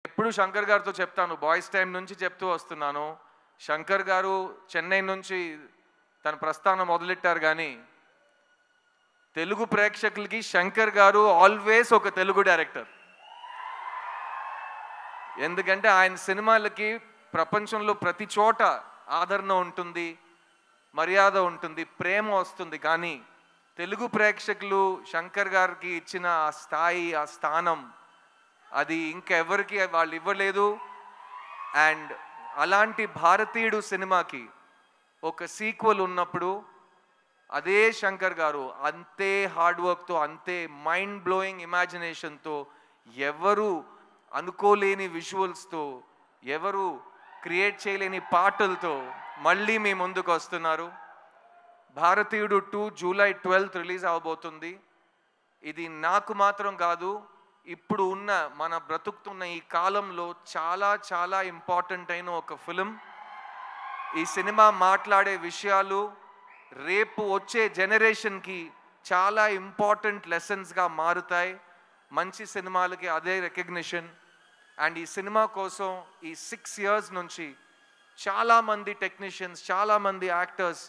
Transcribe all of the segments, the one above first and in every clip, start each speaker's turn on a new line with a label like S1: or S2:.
S1: ఎప్పుడు శంకర్ గారితో చెప్తాను, బాయ్స్ టైం నుంచి చెప్తూ వస్తున్నాను. శంకర్ గారు చెన్నై నుంచి తన ప్రస్థానం మొదలెట్టారు, కానీ తెలుగు ప్రేక్షకులకి శంకర్ గారు ఆల్వేస్ ఒక తెలుగు డైరెక్టర్. ఎందుకంటే ఆయన సినిమాలకి ప్రపంచంలో ప్రతి చోట ఆదరణ ఉంటుంది, మర్యాద ఉంటుంది, ప్రేమ వస్తుంది. కానీ తెలుగు ప్రేక్షకులు శంకర్ గారికి ఇచ్చిన ఆ స్థాయి, ఆ స్థానం అది ఇంకెవరికి వాళ్ళు ఇవ్వలేదు. అండ్ అలాంటి భారతీయుడు సినిమాకి ఒక సీక్వెల్ ఉన్నప్పుడు అదే శంకర్ గారు అంతే హార్డ్ వర్క్తో, అంతే మైండ్ బ్లోయింగ్ ఇమాజినేషన్తో, ఎవరు అనుకోలేని విజువల్స్తో, ఎవరు క్రియేట్ చేయలేని పాటలతో మళ్ళీ మీ ముందుకు వస్తున్నారు. భారతీయుడు 2 జూలై 12 రిలీజ్ అవబోతుంది. ఇది నాకు మాత్రం కాదు, ఇప్పుడు ఉన్న మన బ్రతుకుతున్న ఈ కాలంలో చాలా చాలా ఇంపార్టెంట్ అయిన ఒక ఫిలిం. ఈ సినిమా మాట్లాడే విషయాలు రేపు వచ్చే జనరేషన్కి చాలా ఇంపార్టెంట్ లెసన్స్గా మారుతాయి. మంచి సినిమాలకి అదే రికగ్నిషన్. అండ్ ఈ సినిమా కోసం ఈ 6 years నుంచి చాలామంది టెక్నీషియన్స్, చాలామంది యాక్టర్స్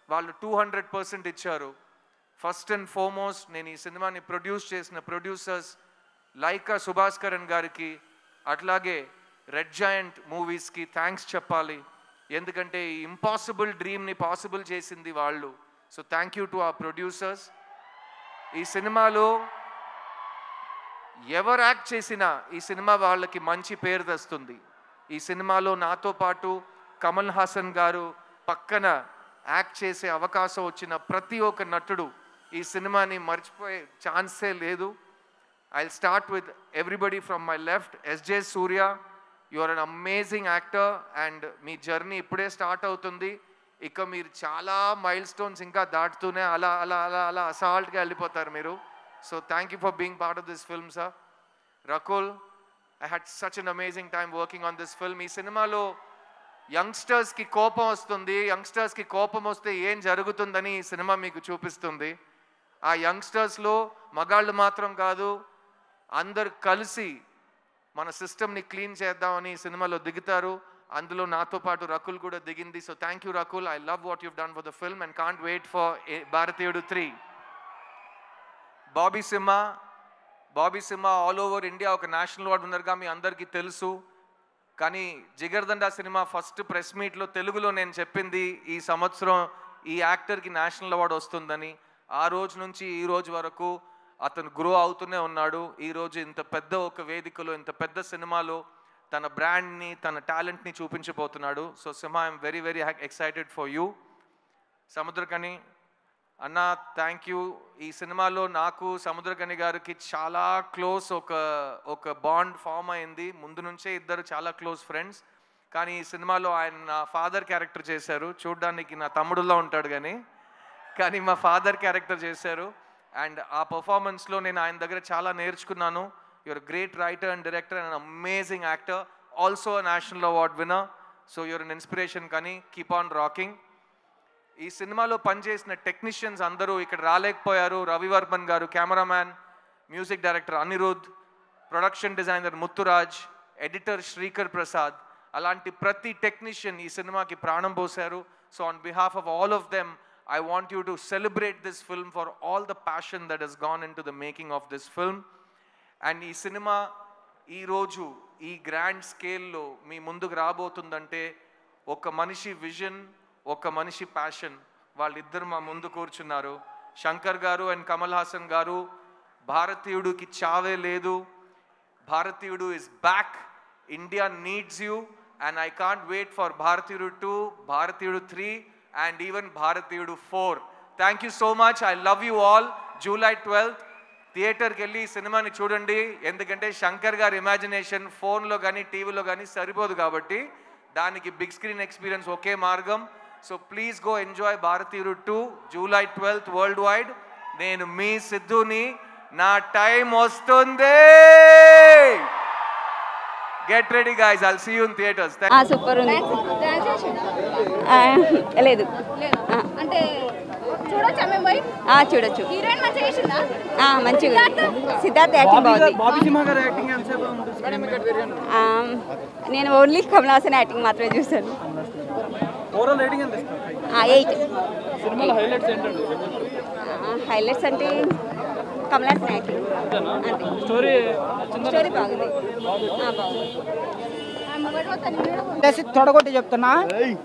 S1: వాళ్ళు 200% ఇచ్చారు. ఫస్ట్ అండ్ ఫార్మోస్ట్ నేను ఈ సినిమాని ప్రొడ్యూస్ చేసిన ప్రొడ్యూసర్స్ లైకా సుభాస్కరన్ గారికి, అట్లాగే రెడ్ జాయింట్ మూవీస్కి థ్యాంక్స్ చెప్పాలి. ఎందుకంటే ఈ ఇంపాసిబుల్ డ్రీమ్ని పాసిబుల్ చేసింది వాళ్ళు. సో థ్యాంక్ యూ టు ఆ ప్రొడ్యూసర్స్. ఈ సినిమాలో ఎవరు యాక్ట్ చేసినా ఈ సినిమా వాళ్ళకి మంచి పేరు తెస్తుంది. ఈ సినిమాలో నాతో పాటు కమల్ హాసన్ గారు పక్కన యాక్ట్ చేసే అవకాశం వచ్చిన ప్రతి ఒక్క నటుడు ఈ సినిమాని మర్చిపోయే ఛాన్సే లేదు. I'll start with everybody from my left. S.J. Surya, you are an amazing actor and me journey ఇప్పుడే స్టార్ట్ అవుతుంది. ఇక మీరు చాలా మైల్ స్టోన్స్ ఇంకా దాటుతూనే అలా అలా అలా అలా అసాల్ట్గా వెళ్ళిపోతారు మీరు. So thank you for being part of this film sir. Rakul, I had such an amazing time working on this film. ఈ సినిమాలో యంగ్స్టర్స్కి కోపం వస్తుంది, యంగ్స్టర్స్కి కోపం వస్తే ఏం జరుగుతుందని ఈ సినిమా మీకు చూపిస్తుంది. ఆ యంగ్స్టర్స్లో మగాళ్ళు మాత్రం కాదు, అందరు కలిసి మన సిస్టమ్ని క్లీన్ చేద్దామని ఈ సినిమాలో దిగుతారు. అందులో నాతో పాటు రకుల్ కూడా దిగింది. So thank you Rakul. I love what you've done for the film and can't wait for Bharateeyudu 3. Bobby Simha all over India ఒక నేషనల్ అవార్డు విన్నర్గా మీ అందరికీ తెలుసు. కానీ జిగర్దండా సినిమా ఫస్ట్ ప్రెస్ మీట్లో తెలుగులో నేను చెప్పింది ఈ సంవత్సరం ఈ యాక్టర్కి నేషనల్ అవార్డు వస్తుందని. ఆ రోజు నుంచి ఈ రోజు వరకు అతను గ్రో అవుతూనే ఉన్నాడు. ఈరోజు ఇంత పెద్ద ఒక వేదికలో, ఇంత పెద్ద సినిమాలో తన బ్రాండ్ని, తన టాలెంట్ని చూపించబోతున్నాడు. So Simha, I'm very very excited for you. Samuthirakani అన్న, థ్యాంక్ యూ. ఈ సినిమాలో నాకు సముద్రకని గారికి చాలా క్లోజ్ ఒక బాండ్ ఫామ్ అయింది. ముందు నుంచే ఇద్దరు చాలా క్లోజ్ ఫ్రెండ్స్. కానీ ఈ సినిమాలో ఆయన నా ఫాదర్ క్యారెక్టర్ చేశారు. చూడ్డానికి నా తమ్ముడులా ఉంటాడు కానీ మా ఫాదర్ క్యారెక్టర్ చేశారు. అండ్ ఆ పర్ఫార్మెన్స్లో నేను ఆయన దగ్గర చాలా నేర్చుకున్నాను. You're great writer and director and amazing actor, also national award winner. So you're an inspiration. కానీ కీప్ ఆన్ రాకింగ్. ఈ సినిమాలో పనిచేసిన టెక్నీషియన్స్ అందరూ ఇక్కడ రాలేకపోయారు. రవివర్మన్ గారు cameraman, music director Anirudh, production designer Muthuraj, editor Sreekar Prasad, అలాంటి ప్రతి టెక్నీషియన్ ఈ సినిమాకి ప్రాణం పోశారు. So on behalf of all of them, I want you to celebrate this film for all the passion that has gone into the making of this film. And ee cinema ee roju ee grand scale lo mee munduku raabotundante oka manishi vision, oka manishi passion valliddaru ma mundu koorchunnaru. Shankar garu and Kamal Hassan garu, Bharatiyudu ki chave ledu, Bharatiyudu is back, India needs you, and I can't wait for Bharatiyudu 2, Bharatiyudu 3 and even Bharatiyudu 4. Thank you so much. I love you all. July 12th థియేటర్కి వెళ్ళి సినిమాని చూడండి. ఎందుకంటే శంకర్ గారి imagination ఫోన్లో కానీ టీవీలో కానీ సరిపోదు, కాబట్టి దానికి బిగ్ స్క్రీన్ ఎక్స్పీరియన్స్ ఒకే మార్గం. సో ప్లీజ్ గో ఎంజాయ్ భారతీయుడు 2 July 12th వరల్డ్ వైడ్. నేను మీ సిద్ధుని, నా టైం వస్తుంది. Get ready guys, I'll see you in theaters.
S2: Super ఉంది. లేదు అంటే చూడొచ్చు. మంచిగా సిద్ధార్థ్ యాక్టింగ్ బాగుంది. నేను ఓన్లీ కమల్ హాసన్ యాక్టింగ్ మాత్రమే చూసాను. 8. హైలైట్స్ అంటే కమల్ హాసన్ యాక్టింగ్ అంతే. స్టోరీ బాగుంది.
S3: తొడగొట్టి చెప్తున్నా,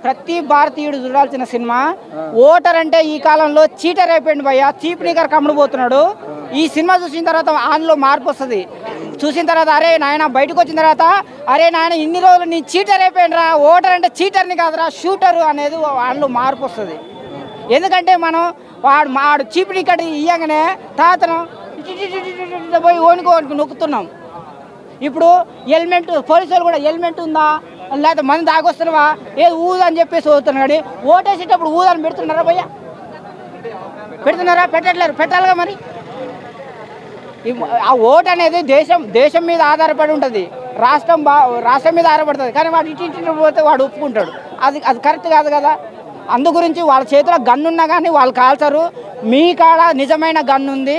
S3: ప్రతి భారతీయుడు చూడాల్సిన సినిమా. ఓటర్ అంటే ఈ కాలంలో చీటర్ అయిపోయింది భయ్య, చీప్ నీకర్ కమ్ముడుపోతున్నాడు. ఈ సినిమా చూసిన తర్వాత అందులో మార్పు వస్తుంది. చూసిన తర్వాత అరే నాయన బయటకు వచ్చిన తర్వాత అరే నాయన ఇన్ని రోజులు నీ చీటర్ అయిపోయినరా, ఓటర్ అంటే చీటర్ని కాదురా షూటరు అనేది అందులో మార్పు వస్తుంది. ఎందుకంటే మనం వాడు చీప్ నీకర్ ఇయ్యగానే తాతను పోయి ఓనుకోనికి నొక్కుతున్నాం. ఇప్పుడు హెల్మెట్, పోలీసులు కూడా హెల్మెట్ ఉందా లేకపోతే మంది తాగొస్తున్నావా ఏది ఊదని చెప్పేసి వస్తున్నాడు. ఓటేసేటప్పుడు ఊదని పెడుతున్నారా భయ్య? పెడుతున్నారా? పెట్టట్లేరు. పెట్టాలిగా మరి. ఆ ఓటు అనేది దేశం మీద ఆధారపడి ఉంటుంది, రాష్ట్రం మీద ఆధారపడుతుంది. కానీ వాడు ఇటు పోతే వాడు ఒప్పుకుంటాడు. అది కరెక్ట్ కాదు కదా. అందు గురించి వాళ్ళ చేతిలో గన్ను ఉన్నా కానీ వాళ్ళు కాల్చరు. మీ కాడ నిజమైన గన్ను ఉంది,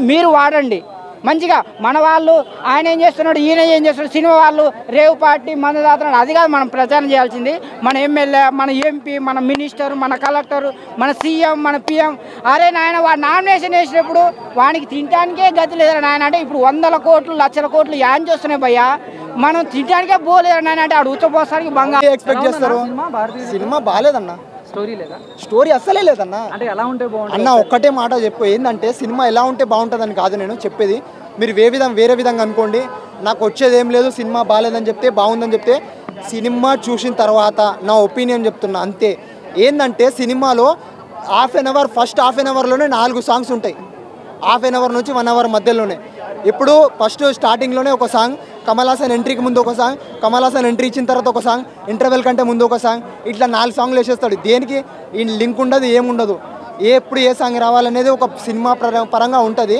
S3: మీరు వాడండి మంచిగా. మన వాళ్ళు ఆయన ఏం చేస్తున్నాడు, ఈయన ఏం చేస్తున్నాడు, సినిమా వాళ్ళు రేవు పార్టీ మన దాతున్నాడు, అది కాదు మనం ప్రచారం చేయాల్సింది. మన ఎమ్మెల్యే, మన ఎంపీ, మన మినిస్టర్, మన కలెక్టర్, మన సీఎం, మన పిఎం. అరే నాయన వాడు నామినేషన్ వేసినప్పుడు వానికి తినడానికే గతి లేదని నాయన అంటే ఇప్పుడు 100 కోట్లు 1,00,000 కోట్లు యాన్ చేస్తున్నాయి భయ్యా. మనం తినడానికే పోలేదని నాయన అంటే ఆడు ఉచ్చపోస్తానికి బంగా
S4: ఎక్స్పెక్ట్ చేస్తారు. సినిమా బాగాలేదన్న, స్టోరీ అస్సలే లేదన్న. అన్న ఒక్కటే మాట చెప్పు, ఏంటంటే సినిమా ఎలా ఉంటే బాగుంటుందని కాదు నేను చెప్పేది. మీరు వేరే విధంగా అనుకోండి, నాకు వచ్చేది ఏం లేదు. సినిమా బాగాలేదని చెప్తే, బాగుందని చెప్తే, సినిమా చూసిన తర్వాత నా ఒపీనియన్ చెప్తున్నా అంతే. ఏంటంటే సినిమాలో ఫస్ట్ హాఫ్ అన్ అవర్లోనే 4 సాంగ్స్ ఉంటాయి. హాఫ్ అన్ అవర్ నుంచి 1 అవర్ మధ్యలోనే. ఇప్పుడు ఫస్ట్ స్టార్టింగ్లోనే ఒక సాంగ్, కమల్ హాసన్ ఎంట్రీకి ముందు ఒక సాంగ్, కమల్ హాసన్ ఎంట్రీ ఇచ్చిన తర్వాత ఒక సాంగ్, ఇంటర్వెల్ కంటే ముందు ఒక సాంగ్, ఇట్లా 4 సాంగ్లు వేసేస్తాడు. దేనికి ఈ లింక్ ఉండదు, ఏముండదు. ఎప్పుడు ఏ సాంగ్ రావాలనేది ఒక సినిమా పరంగా ఉంటుంది,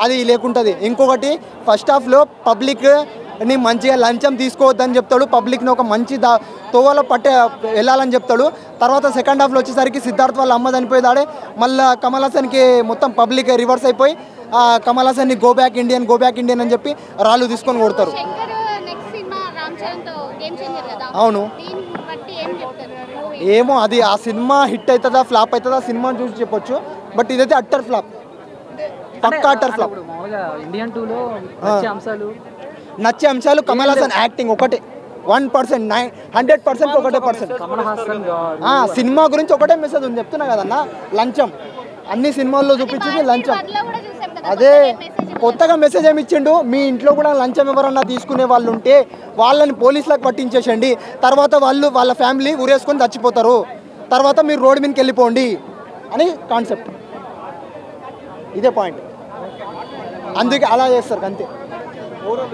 S4: అది లేకుంటుంది. ఇంకొకటి ఫస్ట్ హాఫ్లో పబ్లిక్ని మంచిగా లంచం తీసుకోవద్దని చెప్తాడు, పబ్లిక్ని ఒక మంచి తోవలో వెళ్ళాలని చెప్తాడు. తర్వాత సెకండ్ హాఫ్లో వచ్చేసరికి సిద్ధార్థ్ వాళ్ళ అమ్మ చనిపోయేదాడే మళ్ళీ కమల్ హాసన్కి మొత్తం పబ్లిక్ రివర్స్ అయిపోయి కమల్ హాసన్ని గో బ్యాక్ ఇండియన్ అని చెప్పి రాళ్ళు తీసుకొని కొడతారు. అవును, ఏమో అది ఆ సినిమా హిట్ అవుతుందా ఫ్లాప్ అవుతుందా సినిమా చూసి చెప్పొచ్చు. బట్ ఇదైతే అట్టర్ ఫ్లాప్, పక్కా అట్టర్ ఫ్లాప్. నచ్చే అంశాలు కమల్ హాసన్ యాక్టింగ్ ఒకటే 1%, 100% ఒకటే పర్సెంట్. సినిమా గురించి ఒకటే మెసేజ్ ఉంది చెప్తున్నా కదన్న, లంచం. అన్ని సినిమాల్లో చూపించింది లంచం. అదే కొత్తగా మెసేజ్ ఏమి ఇచ్చిండు, మీ ఇంట్లో కూడా లంచం ఎవరన్నా తీసుకునే వాళ్ళు ఉంటే వాళ్ళని పోలీసులకు పట్టించేసండి, తర్వాత వాళ్ళ ఫ్యామిలీ ఊరేసుకొని చచ్చిపోతారు, తర్వాత మీరు రోడ్డు మీదకి వెళ్ళిపోండి అని కాన్సెప్ట్. ఇదే పాయింట్, అందుకే అలా చేస్తారు అంతే.